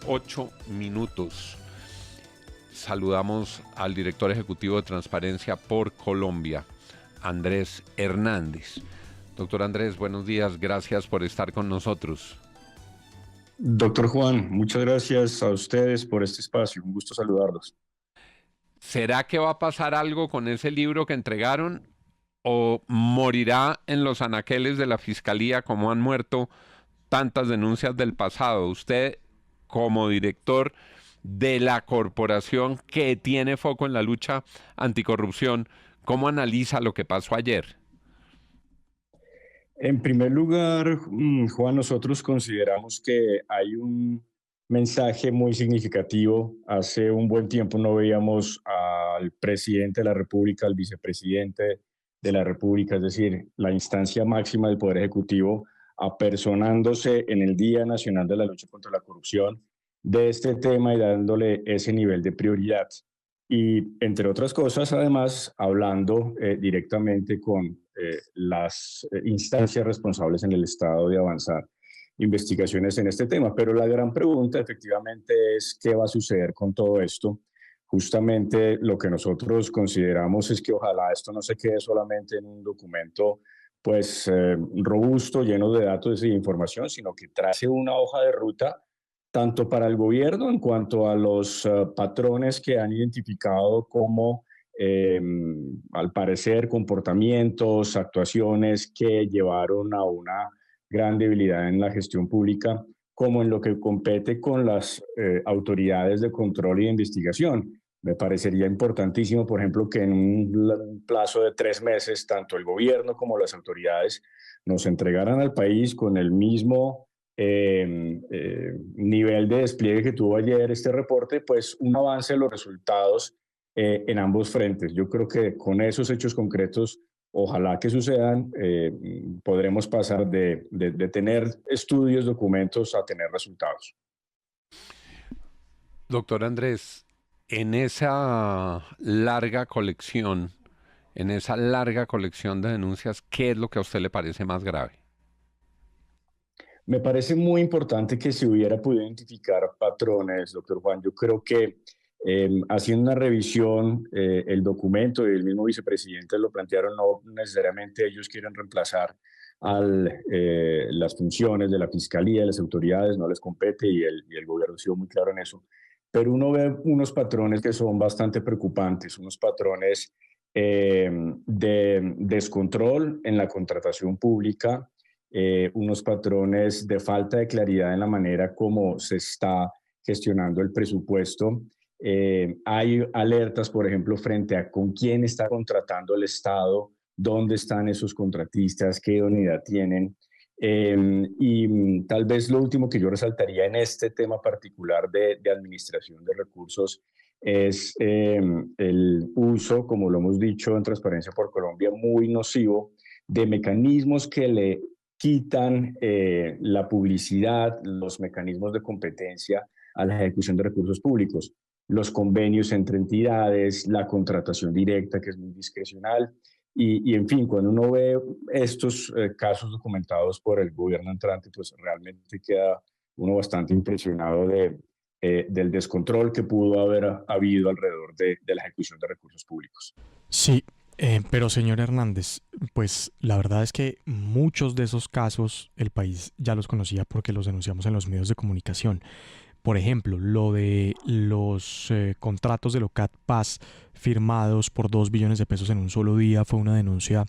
8 minutos. Saludamos al director ejecutivo de Transparencia por Colombia, Andrés Hernández. Doctor Andrés, buenos días, gracias por estar con nosotros. Doctor Juan, muchas gracias a ustedes por este espacio, un gusto saludarlos. ¿Será que va a pasar algo con ese libro que entregaron o morirá en los anaqueles de la Fiscalía como han muerto tantas denuncias del pasado? Usted, como director de la corporación que tiene foco en la lucha anticorrupción, ¿cómo analiza lo que pasó ayer? En primer lugar, Juan, nosotros consideramos que hay un mensaje muy significativo. Hace un buen tiempo no veíamos al presidente de la República, al vicepresidente de la República, es decir, la instancia máxima del Poder Ejecutivo, apersonándose en el Día Nacional de la Lucha contra la Corrupción de este tema y dándole ese nivel de prioridad. Y entre otras cosas, además, hablando directamente con las instancias responsables en el Estado de avanzar investigaciones en este tema. Pero la gran pregunta efectivamente es qué va a suceder con todo esto. Justamente lo que nosotros consideramos es que ojalá esto no se quede solamente en un documento pues robusto, lleno de datos y de información, sino que trace una hoja de ruta tanto para el gobierno en cuanto a los patrones que han identificado como, eh, al parecer, comportamientos, actuaciones que llevaron a una gran debilidad en la gestión pública, como en lo que compete con las autoridades de control y de investigación. Me parecería importantísimo, por ejemplo, que en un plazo de 3 meses, tanto el gobierno como las autoridades nos entregaran al país con el mismo nivel de despliegue que tuvo ayer este reporte, pues un avance en los resultados en ambos frentes. Yo creo que con esos hechos concretos, ojalá que sucedan, podremos pasar de tener estudios, documentos, a tener resultados. Doctor Andrés, en esa larga colección, en esa larga colección de denuncias, ¿qué es lo que a usted le parece más grave? Me parece muy importante que se hubiera podido identificar patrones, doctor Juan. Yo creo que haciendo una revisión, el documento y el mismo vicepresidente lo plantearon, no necesariamente ellos quieren reemplazar las funciones de la fiscalía, de las autoridades, no les compete y el gobierno ha sido muy claro en eso. Pero uno ve unos patrones que son bastante preocupantes, unos patrones de descontrol en la contratación pública, unos patrones de falta de claridad en la manera como se está gestionando el presupuesto. Hay alertas, por ejemplo, frente a con quién está contratando el Estado, dónde están esos contratistas, qué unidad tienen. Y tal vez lo último que yo resaltaría en este tema particular de administración de recursos es el uso, como lo hemos dicho en Transparencia por Colombia, muy nocivo de mecanismos que le quitan la publicidad, los mecanismos de competencia a la ejecución de recursos públicos, los convenios entre entidades, la contratación directa, que es muy discrecional. Y en fin, cuando uno ve estos casos documentados por el gobierno entrante, pues realmente queda uno bastante impresionado del descontrol que pudo haber habido alrededor de la ejecución de recursos públicos. Sí, pero señor Hernández, pues la verdad es que muchos de esos casos el país ya los conocía porque los denunciamos en los medios de comunicación. Por ejemplo, lo de los contratos de Locat Paz firmados por 2 billones de pesos en un solo día fue una denuncia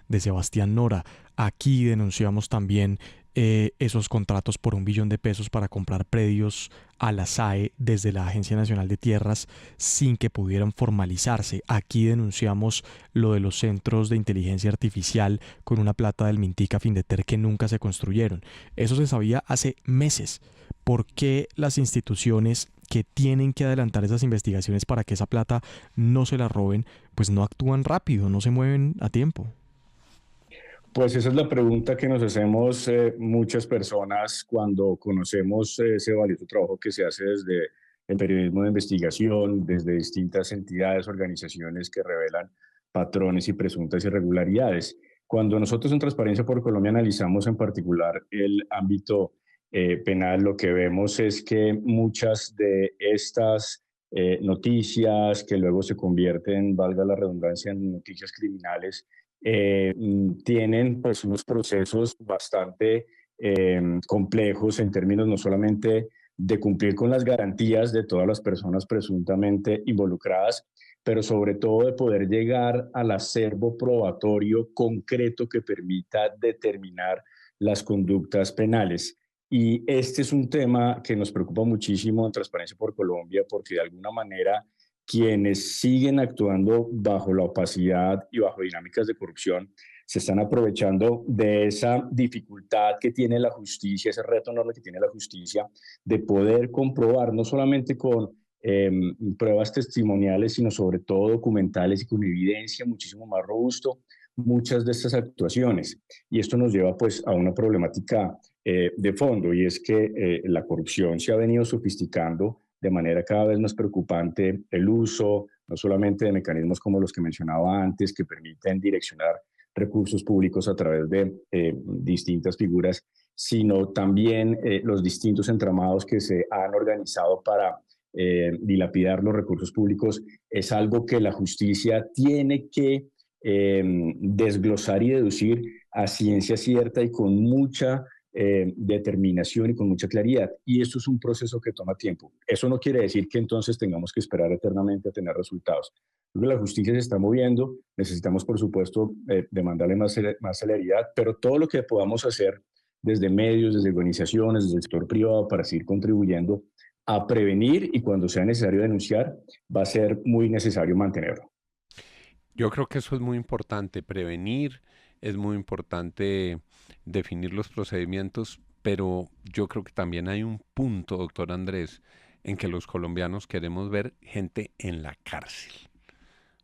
de Sebastián Nora. Aquí denunciamos también esos contratos por 1 billón de pesos para comprar predios a la SAE desde la Agencia Nacional de Tierras sin que pudieran formalizarse. Aquí denunciamos lo de los centros de inteligencia artificial con una plata del Mintica Findeter que nunca se construyeron. Eso se sabía hace meses. ¿Por qué las instituciones que tienen que adelantar esas investigaciones para que esa plata no se la roben, pues no actúan rápido, no se mueven a tiempo? Pues esa es la pregunta que nos hacemos muchas personas cuando conocemos ese valioso trabajo que se hace desde el periodismo de investigación, desde distintas entidades, organizaciones que revelan patrones y presuntas irregularidades. Cuando nosotros en Transparencia por Colombia analizamos en particular el ámbito penal, lo que vemos es que muchas de estas noticias que luego se convierten, valga la redundancia, en noticias criminales, tienen pues unos procesos bastante complejos en términos no solamente de cumplir con las garantías de todas las personas presuntamente involucradas, pero sobre todo de poder llegar al acervo probatorio concreto que permita determinar las conductas penales. Y este es un tema que nos preocupa muchísimo en Transparencia por Colombia, porque de alguna manera quienes siguen actuando bajo la opacidad y bajo dinámicas de corrupción se están aprovechando de esa dificultad que tiene la justicia, ese reto enorme que tiene la justicia, de poder comprobar no solamente con pruebas testimoniales, sino sobre todo documentales y con evidencia muchísimo más robusto muchas de estas actuaciones. Y esto nos lleva pues a una problemática de fondo, y es que la corrupción se ha venido sofisticando de manera cada vez más preocupante, el uso no solamente de mecanismos como los que mencionaba antes, que permiten direccionar recursos públicos a través de distintas figuras, sino también los distintos entramados que se han organizado para dilapidar los recursos públicos. Es algo que la justicia tiene que desglosar y deducir a ciencia cierta y con mucha determinación y con mucha claridad. Y esto es un proceso que toma tiempo. Eso no quiere decir que entonces tengamos que esperar eternamente a tener resultados. Creo que la justicia se está moviendo, necesitamos por supuesto demandarle más celeridad, pero todo lo que podamos hacer desde medios, desde organizaciones, desde el sector privado para seguir contribuyendo a prevenir, y cuando sea necesario denunciar, va a ser muy necesario mantenerlo. Yo creo que eso es muy importante, prevenir, es muy importante definir los procedimientos, pero yo creo que también hay un punto, doctor Andrés, en que los colombianos queremos ver gente en la cárcel,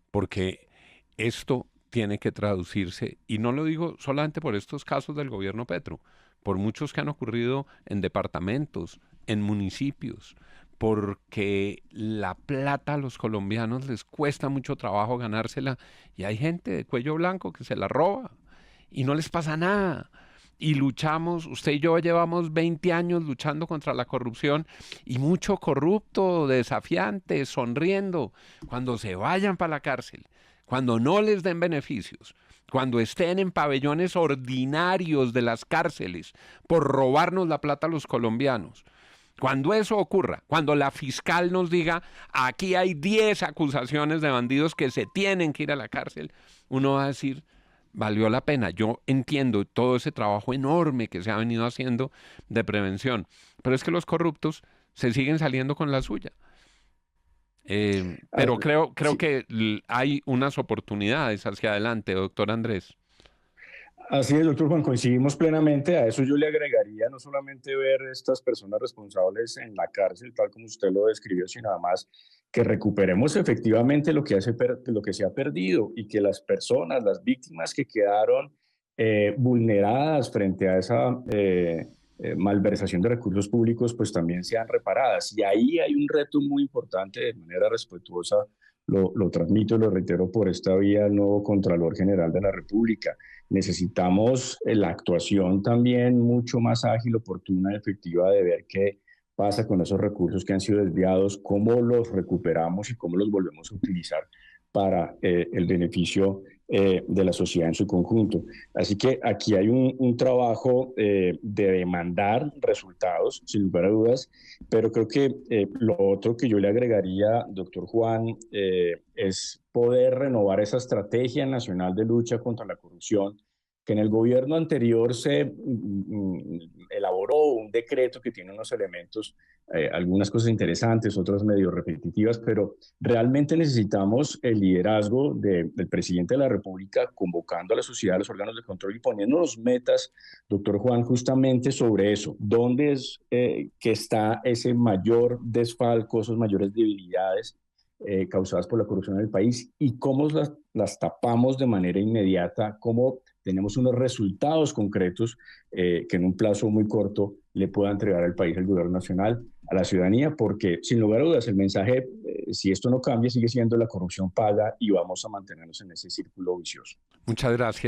porque esto tiene que traducirse, y no lo digo solamente por estos casos del gobierno Petro, por muchos que han ocurrido en departamentos, en municipios, porque la plata a los colombianos les cuesta mucho trabajo ganársela, y hay gente de cuello blanco que se la roba y no les pasa nada. Y luchamos, usted y yo llevamos 20 años luchando contra la corrupción, y mucho corrupto, desafiante, sonriendo, cuando se vayan para la cárcel, cuando no les den beneficios, cuando estén en pabellones ordinarios de las cárceles por robarnos la plata a los colombianos. Cuando eso ocurra, cuando la fiscal nos diga, aquí hay 10 acusaciones de bandidos que se tienen que ir a la cárcel, uno va a decir, valió la pena. Yo entiendo todo ese trabajo enorme que se ha venido haciendo de prevención, pero es que los corruptos se siguen saliendo con la suya. Pero creo Sí. que hay unas oportunidades hacia adelante, doctor Andrés. Así es, doctor Juan, coincidimos plenamente. A eso yo le agregaría no solamente ver estas personas responsables en la cárcel, tal como usted lo describió, sino además que recuperemos efectivamente lo que se ha perdido, y que las personas, las víctimas que quedaron vulneradas frente a esa malversación de recursos públicos, pues también sean reparadas. Y ahí hay un reto muy importante, de manera respetuosa. Lo transmito y lo reitero por esta vía al nuevo Contralor General de la República. Necesitamos la actuación también mucho más ágil, oportuna y efectiva de ver qué pasa con esos recursos que han sido desviados, cómo los recuperamos y cómo los volvemos a utilizar para el beneficio de la sociedad en su conjunto. Así que aquí hay un trabajo de demandar resultados, sin lugar a dudas, pero creo que lo otro que yo le agregaría, doctor Juan, es poder renovar esa estrategia nacional de lucha contra la corrupción, que en el gobierno anterior se elaboró un decreto que tiene unos elementos, algunas cosas interesantes, otras medio repetitivas, pero realmente necesitamos el liderazgo del presidente de la República convocando a la sociedad, a los órganos de control y poniéndonos metas, doctor Juan, justamente sobre eso. ¿Dónde es que está ese mayor desfalco, esas mayores debilidades causadas por la corrupción en el país, y cómo las tapamos de manera inmediata, cómo tenemos unos resultados concretos que en un plazo muy corto le pueda entregar al país, al gobierno nacional, a la ciudadanía? Porque sin lugar a dudas el mensaje, si esto no cambia, sigue siendo la corrupción paga, y vamos a mantenernos en ese círculo vicioso. Muchas gracias.